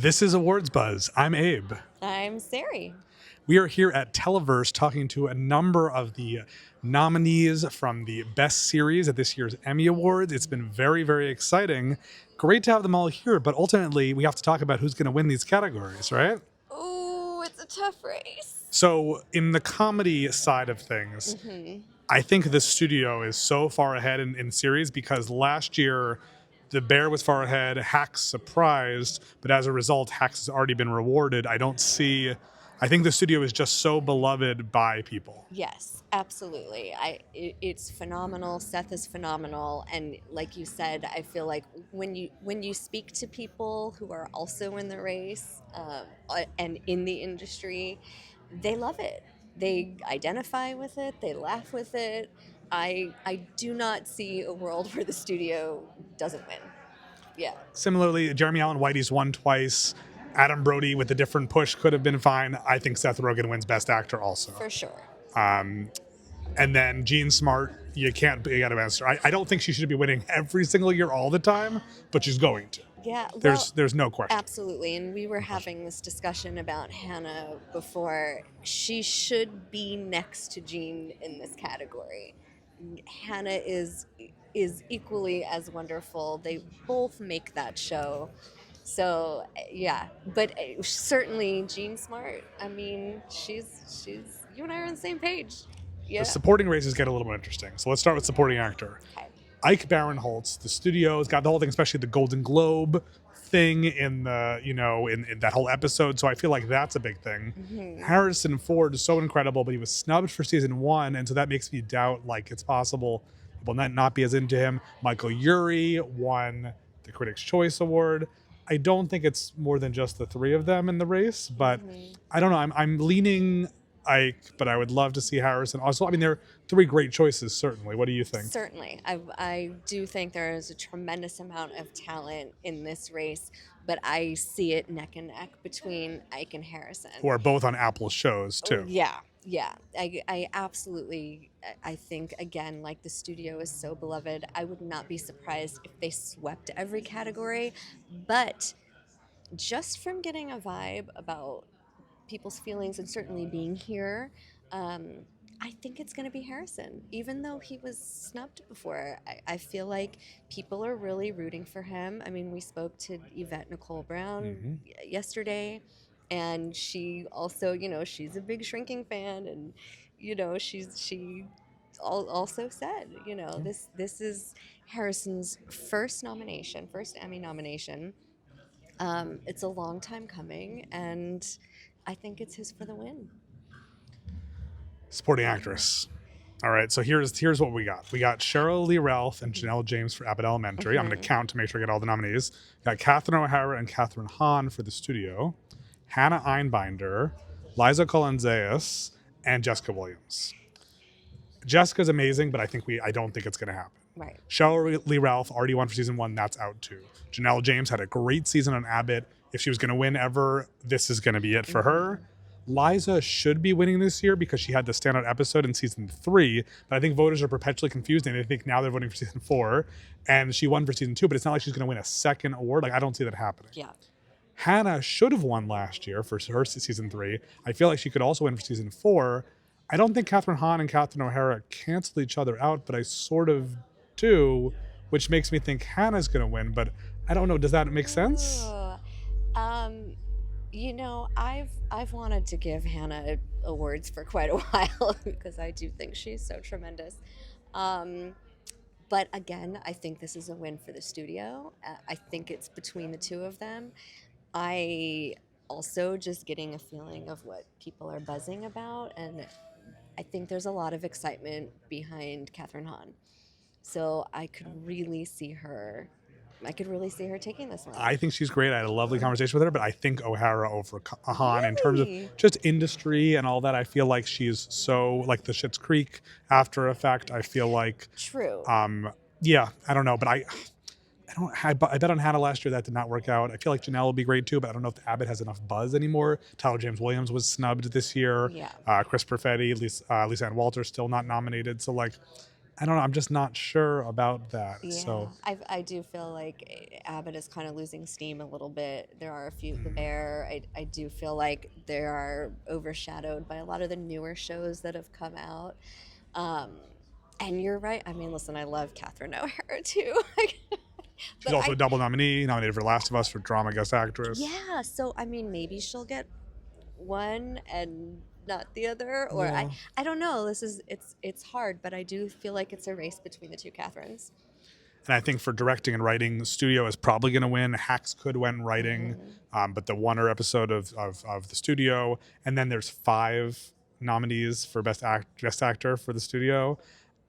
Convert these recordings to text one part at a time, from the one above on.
This is Awards Buzz. I'm Abe. I'm Sari. We are here at Televerse talking to a number of the nominees from the Best Series at this year's Emmy Awards. It's been very, very exciting. Great to have them all here, but ultimately we have to talk about who's going to win these categories, right? Oh, it's a tough race. So, in the comedy side of things, I think the studio is so far ahead in series because last year The Bear was far ahead, Hacks surprised, but as a result, Hacks has already been rewarded. I think the studio is just so beloved by people. Yes, absolutely. It's phenomenal. Seth is phenomenal, and like you said, I feel like when you speak to people who are also in the race and in the industry, they love it. They identify with it. They laugh with it. I do not see a world where the studio doesn't win. Yeah. Similarly, Jeremy Allen Whitey's won twice. Adam Brody with a different push could have been fine. I think Seth Rogen wins Best Actor also. For sure. And then Jean Smart, you got to answer. I don't think she should be winning every single year all the time, but she's going to. Yeah, well, there's no question. Absolutely, and we were having this discussion about Hannah before. She should be next to Jean in this category. Hannah is equally as wonderful. They both make that show. So yeah, but certainly Jean Smart. I mean, she's you and I are on the same page. Yeah. The supporting races get a little more interesting. So let's start with supporting actor. Okay. Ike Barinholtz, the studio's got the whole thing, especially the Golden Globe thing in the, in that whole episode. So I feel like that's a big thing. Mm-hmm. Harrison Ford is so incredible, but he was snubbed for season 1. And so that makes me doubt, it's possible people not be as into him. Michael Urie won the Critics' Choice Award. I don't think it's more than just the three of them in the race, but I don't know. I'm leaning Ike, but I would love to see Harrison. Also, I mean, they're three great choices, certainly. What do you think? Certainly. I do think there is a tremendous amount of talent in this race, but I see it neck and neck between Ike and Harrison. Who are both on Apple shows, too. Yeah. I absolutely, I think, again, the studio is so beloved. I would not be surprised if they swept every category, but just from getting a vibe about people's feelings and certainly being here, I think it's going to be Harrison. Even though he was snubbed before, I feel like people are really rooting for him. I mean, we spoke to Yvette Nicole Brown yesterday, and she also, she's a big Shrinking fan, and she also said, this is Harrison's first Emmy nomination. It's a long time coming, and I think it's his for the win. Supporting actress. All right, so here's what we got. We got Cheryl Lee Ralph and Janelle James for Abbott Elementary. I'm going to count to make sure I get all the nominees. Got Catherine O'Hara and Catherine Hahn for The Studio. Hannah Einbinder, Liza Colón-Zayas, and Jessica Williams. Jessica's amazing, but I don't think it's going to happen. Right. Cheryl Lee Ralph already won for season 1. That's out too. Janelle James had a great season on Abbott. If she was going to win ever, this is going to be it for her. Liza should be winning this year because she had the standout episode in season 3, but I think voters are perpetually confused and they think now they're voting for season 4, and she won for season 2, but it's not like she's going to win a second award. I don't see that happening. Yeah. Hannah should have won last year for her season 3. I feel like she could also win for season 4. I don't think Catherine Hahn and Catherine O'Hara cancel each other out, but I sort of do, which makes me think Hannah's going to win, but I don't know. Does that make sense? I've wanted to give Hannah awards for quite a while because I do think she's so tremendous. But again, I think this is a win for the studio. I think it's between the two of them. I also just getting a feeling of what people are buzzing about, and I think there's a lot of excitement behind Catherine Hahn. So I could really see her taking this one. I think she's great. I had a lovely conversation with her, but I think O'Hara over Hahn in terms of just industry and all that. I feel like she's so like the Schitt's Creek After Effect. I feel like true. Yeah, I don't know, but I bet on Hannah last year. That did not work out. I feel like Janelle will be great too, but I don't know if Abbott has enough buzz anymore. Tyler James Williams was snubbed this year. Yeah. Chris Perfetti, Lisa Ann Walter still not nominated. So I don't know. I'm just not sure about that. Yeah, So I do feel like Abbott is kind of losing steam a little bit. There are a few, The Bear. I do feel like they are overshadowed by a lot of the newer shows that have come out. Um, and you're right. I mean, listen, I love Catherine O'Hara too. she's But also I, a double nominee, nominated for Last of Us for drama guest actress. yeah, so I mean, maybe she'll get one and not the other, or Yeah. I don't know. It's hard, but I do feel like it's a race between the two Catherines. And I think for directing and writing, the studio is probably going to win. Hacks could win writing, Mhm. but the Wonder episode of the studio. And then there's 5 nominees for best actor for the studio.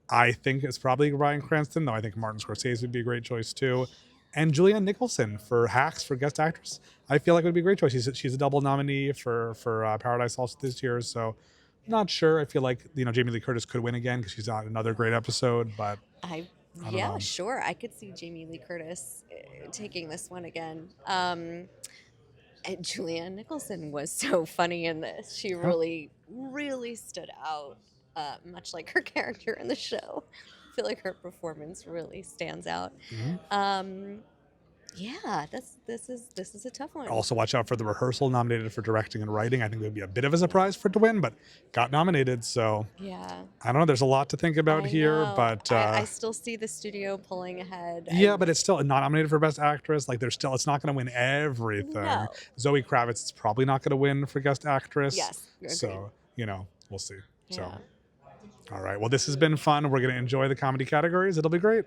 I think it's probably Bryan Cranston, though I think Martin Scorsese would be a great choice too. And Julianne Nicholson for Hacks for guest actress. I feel like it would be a great choice. She's a double nominee for Paradise Lost this year, so not sure. I feel like Jamie Lee Curtis could win again because she's on another great episode, but I I don't Yeah, know. sure. I could see Jamie Lee Curtis taking this one again. And Julianne Nicholson was so funny in this. She Yeah. really, really stood out, much like her character in the show. I feel like her performance really stands out. Mhm. Yeah, this is a tough one. Also, watch out for The Rehearsal, nominated for directing and writing. I think it would be a bit of a surprise for it to win, but got nominated. So Yeah, I don't know. There's a lot to think about I here, know. but I still see the studio pulling ahead. yeah, but it's still not nominated for Best Actress. Like, it's not going to win everything. No. Zoe Kravitz is probably not going to win for Guest Actress. Yes, agreed. So we'll see. Yeah. So, all right. Well, this has been fun. We're going to enjoy the comedy categories. It'll be great.